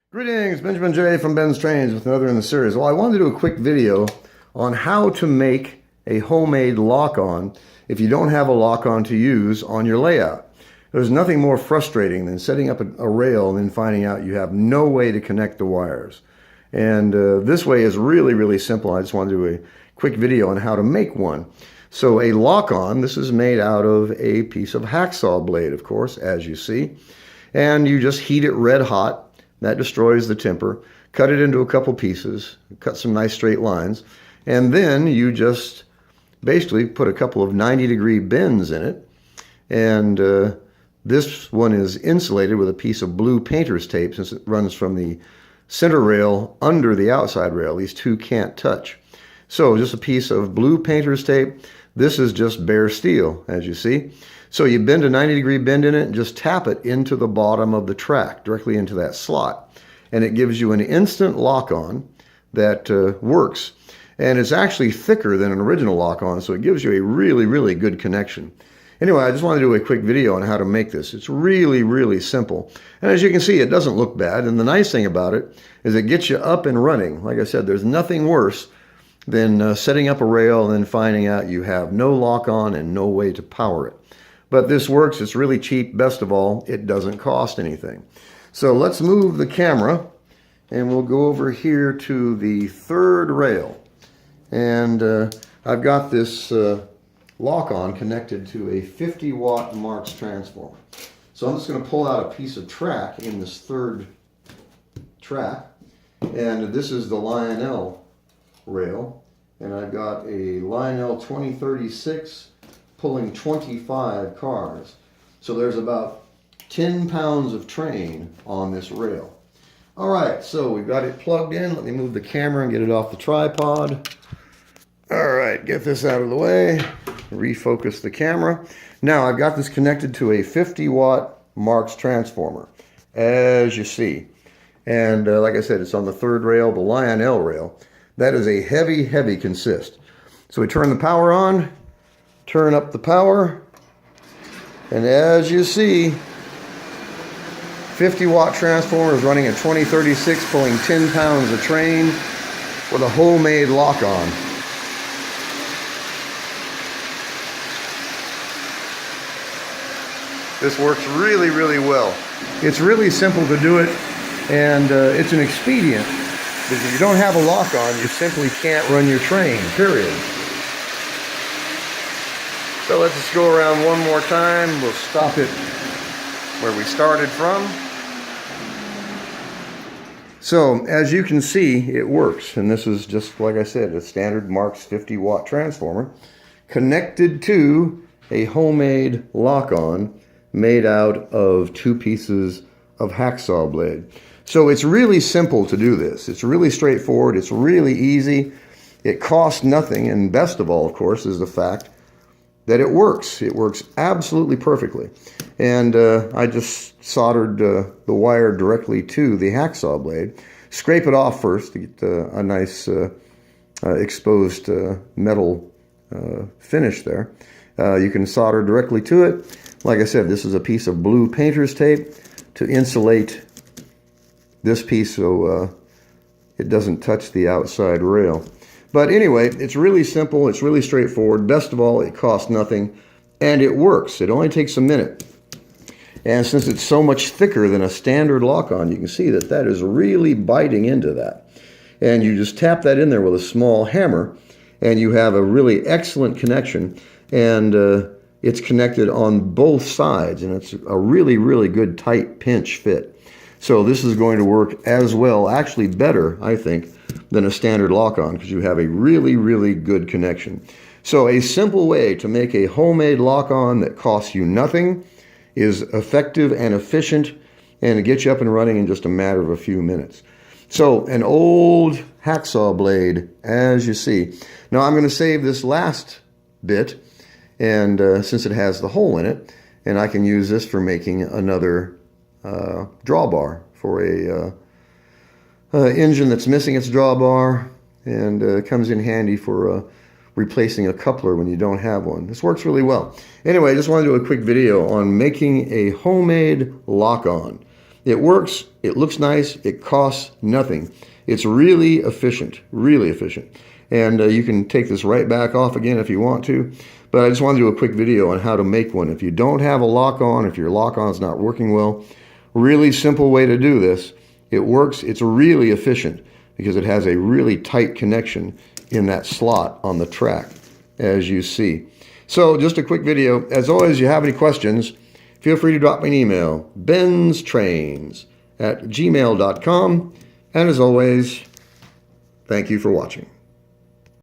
Greetings, Benjamin J. from BENZTRAINZ with another in the series. Well, I wanted to do a quick video on how to make a homemade lock-on if you don't have a lock-on to use on your layout. There's nothing more frustrating than setting up a rail and then finding out you have no way to connect the wires. And this way is really, really simple. I just wanted to do a quick video on how to make one. So a lock-on, this is made out of a piece of hacksaw blade, of course, as you see. And you just heat it red hot. That destroys the temper. Cut it into a couple pieces, cut some nice straight lines, and then you just basically put a couple of 90-degree bends in it. And this one is insulated with a piece of blue painter's tape since it runs from the center rail under the outside rail. These two can't touch. So just a piece of blue painter's tape. This is just bare steel, as you see. So you bend a 90-degree bend in it and just tap it into the bottom of the track, directly into that slot. And it gives you an instant lock-on that works. And it's actually thicker than an original lock-on, so it gives you a really, really good connection. Anyway, I just wanted to do a quick video on how to make this. It's really, really simple. And as you can see, it doesn't look bad. And the nice thing about it is it gets you up and running. Like I said, there's nothing worse than setting up a rail and then finding out you have no lock-on and no way to power it. But this works. It's really cheap. Best of all, it doesn't cost anything. So let's move the camera and we'll go over here to the third rail. And I've got this lock-on connected to a 50-watt Marx transformer. So I'm just going to pull out a piece of track in this third track. And this is the Lionel rail. And I've got a Lionel 2036 pulling 25 cars. So there's about 10 pounds of train on this rail. All right, so we've got it plugged in. Let me move the camera and get it off the tripod. All right, get this out of the way. Refocus the camera. Now I've got this connected to a 50-watt Marx transformer, as you see. And like I said, it's on the third rail, the Lionel rail. That is a heavy, heavy consist. So we turn the power on, turn up the power, and as you see, 50-watt transformer is running a 2036 pulling 10 pounds of train with a homemade lock-on. This works really, really well. It's really simple to do it, and it's an expedient, because if you don't have a lock-on, you simply can't run your train, period. So let's just go around one more time. We'll stop it where we started from. So as you can see, it works. And this is just, like I said, a standard Marx 50-watt transformer connected to a homemade lock-on made out of two pieces of hacksaw blade. So it's really simple to do this. It's really straightforward. It's really easy. It costs nothing. And best of all, of course, is the fact that it works. It works absolutely perfectly. And I just soldered the wire directly to the hacksaw blade. Scrape it off first to get a nice exposed metal finish there. You can solder directly to it. Like I said, this is a piece of blue painter's tape to insulate this piece so it doesn't touch the outside rail. But anyway, it's really simple, it's really straightforward. Best of all, it costs nothing, and it works. It only takes a minute. And since it's so much thicker than a standard lock-on, you can see that that is really biting into that. And you just tap that in there with a small hammer, and you have a really excellent connection. And it's connected on both sides, and it's a really, really good tight pinch fit. So this is going to work as well, actually better, I think, than a standard lock-on, because you have a really, really good connection. So a simple way to make a homemade lock-on that costs you nothing, is effective and efficient, and it gets you up and running in just a matter of a few minutes. So an old hacksaw blade, as you see. Now I'm going to save this last bit, and since it has the hole in it, and I can use this for making another drawbar for a engine that's missing its drawbar, and comes in handy for replacing a coupler when you don't have one. This works really well. Anyway, I just wanted to do a quick video on making a homemade lock-on. It works, it looks nice, it costs nothing. It's really efficient, really efficient. And you can take this right back off again if you want to. But I just want to do a quick video on how to make one. If you don't have a lock-on, if your lock-on is not working well, really simple way to do this. It works, it's really efficient because it has a really tight connection in that slot on the track, as you see. So just a quick video. As always, if you have any questions, feel free to drop me an email, BENZTRAINZ@gmail.com. And as always, thank you for watching.